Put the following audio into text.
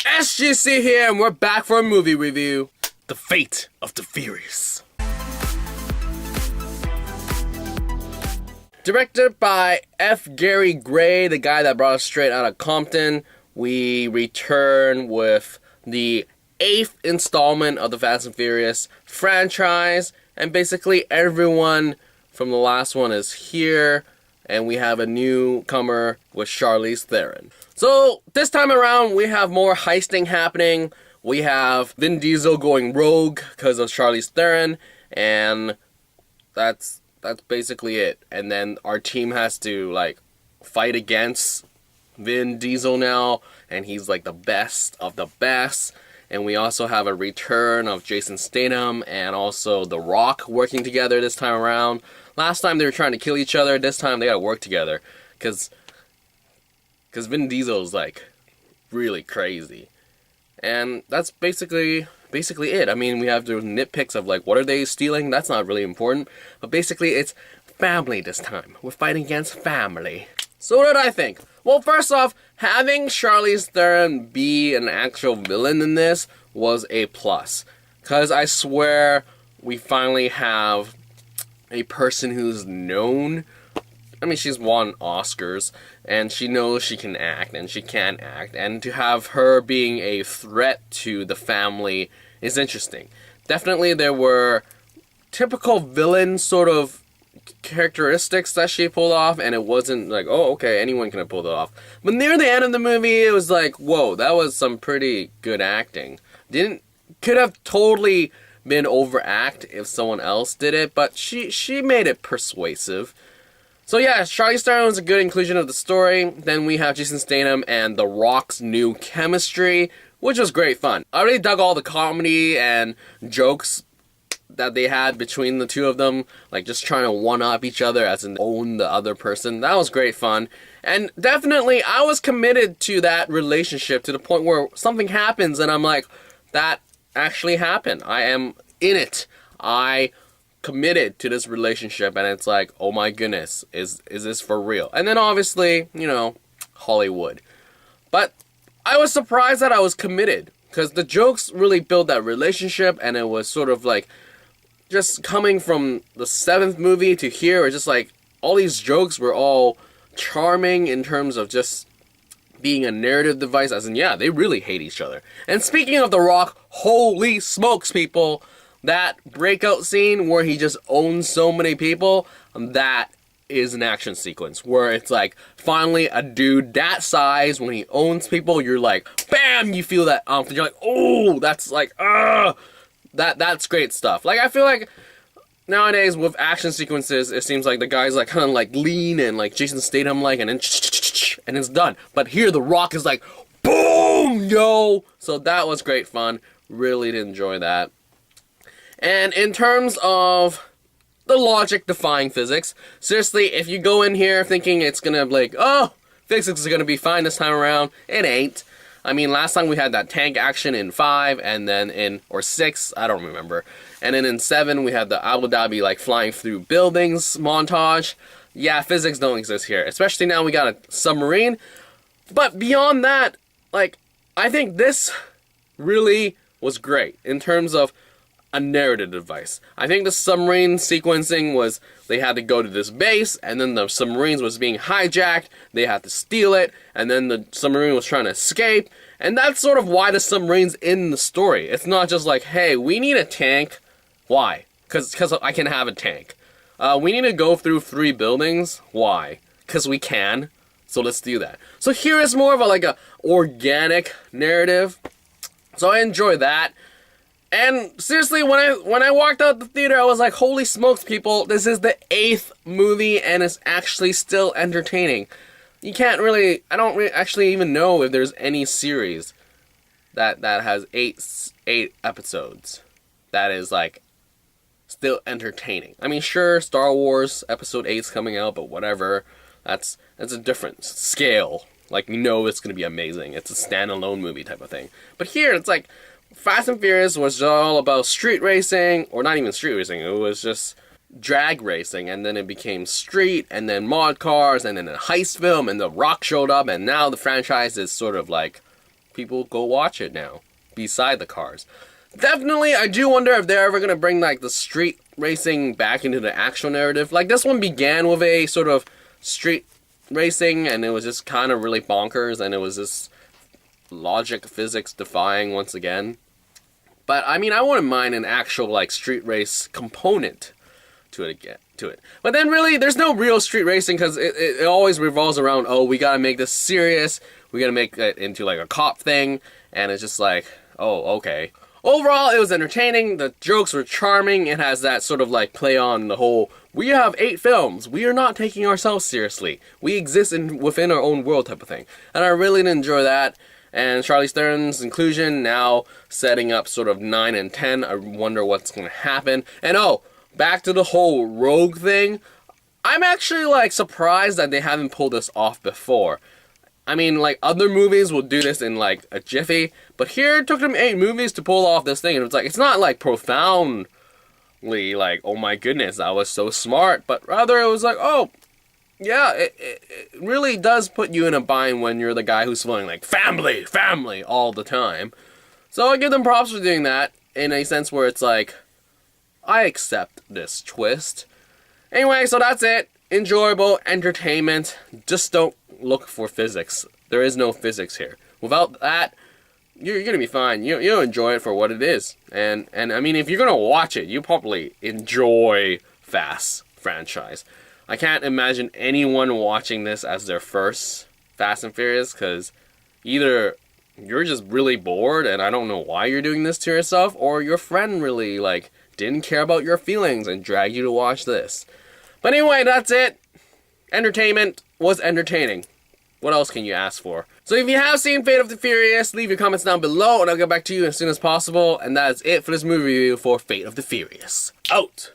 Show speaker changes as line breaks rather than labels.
SGC here, and we're back for a movie review. The Fate of the Furious. Directed by F. Gary Gray, the guy that brought us straight out of Compton, we return with the 8th installment of the Fast and Furious franchise, and basically everyone from the last one is here, and we have a newcomer with Charlize Theron. So this time around, we have more heisting happening. We have Vin Diesel going rogue because of Charlize Theron, and that's basically it. And then our team has to like fight against Vin Diesel now, and he's like the best of the best. And we also have a return of Jason Statham and also The Rock working together this time around. Last time they were trying to kill each other. This time they gotta work together because Vin Diesel's like really crazy. And that's basically it. I mean, we have the nitpicks of like, what are they stealing? That's not really important. But basically, it's family this time. We're fighting against family. So what did I think? Well, first off, having Charlize Theron be an actual villain in this was a plus. Because I swear we finally have a person who's known. I mean, she's won Oscars, and she knows she can act, and she can act, and to have her being a threat to the family is interesting. Definitely there were typical villain sort of characteristics that she pulled off, and it wasn't like, oh, okay, anyone can have pulled it off. But near the end of the movie, it was like, whoa, that was some pretty good acting. Could have totally been overact if someone else did it, but she made it persuasive. So yeah, Charlize Theron was a good inclusion of the story. Then we have Jason Statham and The Rock's new chemistry, which was great fun. I really dug all the comedy and jokes that they had between the two of them, like just trying to one-up each other as in own the other person. That was great fun. And definitely, I was committed to that relationship to the point where something happens and I'm like, that actually happened. I am in it. I committed to this relationship, and it's like, oh my goodness, is this for real? And then obviously, you know, Hollywood. But I was surprised that I was committed, because the jokes really built that relationship, and it was sort of like, just coming from the 7th movie to here, it's just like, all these jokes were all charming in terms of just being a narrative device, as in, yeah, they really hate each other. And speaking of The Rock, holy smokes, people, that breakout scene where he just owns so many people, that is an action sequence where it's like, finally a dude that size, when he owns people, you're like, bam, you feel that you're like, oh, that's like, that's great stuff. Like, I feel like nowadays with action sequences, it seems like the guy's like kind of like lean and like Jason Statham like, and then and it's done. But here The Rock is like, boom, yo. So that was great fun. Really did enjoy that. And in terms of the logic defying physics, seriously, if you go in here thinking it's gonna be like, oh, physics is gonna be fine this time around, it ain't. I mean, last time we had that tank action in 5, and then or 6, I don't remember. And then in 7, we had the Abu Dhabi, like, flying through buildings montage. Yeah, physics don't exist here. Especially now we got a submarine. But beyond that, like, I think this really was great in terms of a narrative device. I think the submarine sequencing was, they had to go to this base, and then the submarines was being hijacked, they had to steal it, and then the submarine was trying to escape, and that's sort of why the submarine's in the story. It's not just like, hey, we need a tank. Why? Because I can have a tank. We need to go through 3 buildings. Why? Because we can. So let's do that. So here is more of a organic narrative. So I enjoy that. And seriously, when I walked out the theater, I was like, holy smokes, people, this is the 8th movie, and it's actually still entertaining. You can't really, I don't actually even know if there's any series that has 8 episodes that is, like, still entertaining. I mean, sure, Star Wars Episode 8's coming out, but whatever. That's a different scale. Like, you know it's gonna be amazing. It's a standalone movie type of thing. But here, it's like, Fast and Furious was all about street racing, or not even street racing, it was just drag racing, and then it became street, and then mod cars, and then a heist film, and The Rock showed up, and now the franchise is sort of like people go watch it now, beside the cars. Definitely, I do wonder if they're ever going to bring, like, the street racing back into the actual narrative. Like, this one began with a sort of street racing, and it was just kind of really bonkers, and it was just logic, physics defying once again. But, I mean, I wouldn't mind an actual, like, street race component to it. But then, really, there's no real street racing, because it always revolves around, oh, we gotta make this serious, we gotta make it into, like, a cop thing, and it's just like, oh, okay. Overall, it was entertaining, the jokes were charming, it has that sort of like play on the whole, we have 8 films, we are not taking ourselves seriously, we exist within our own world type of thing. And I really did enjoy that, and Charlize Theron's inclusion, now setting up sort of 9 and 10, I wonder what's going to happen. And oh, back to the whole rogue thing, I'm actually like surprised that they haven't pulled this off before. I mean, like, other movies will do this in, like, a jiffy, but here it took them 8 movies to pull off this thing, and it's like, it's not, like, profoundly, like, oh my goodness, that was so smart, but rather it was like, oh, yeah, it really does put you in a bind when you're the guy who's feeling like, family, all the time. So I give them props for doing that, in a sense where it's like, I accept this twist. Anyway, so that's it. Enjoyable entertainment, just don't look for physics. There is no physics here. Without that, you're gonna be fine. You'll enjoy it for what it is. And I mean, if you're gonna watch it, you probably enjoy Fast franchise. I can't imagine anyone watching this as their first Fast and Furious, because either you're just really bored and I don't know why you're doing this to yourself, or your friend really, like, didn't care about your feelings and dragged you to watch this. But anyway, that's it. Entertainment was entertaining. What else can you ask for? So if you have seen Fate of the Furious, leave your comments down below and I'll get back to you as soon as possible. And that is it for this movie review for Fate of the Furious. Out!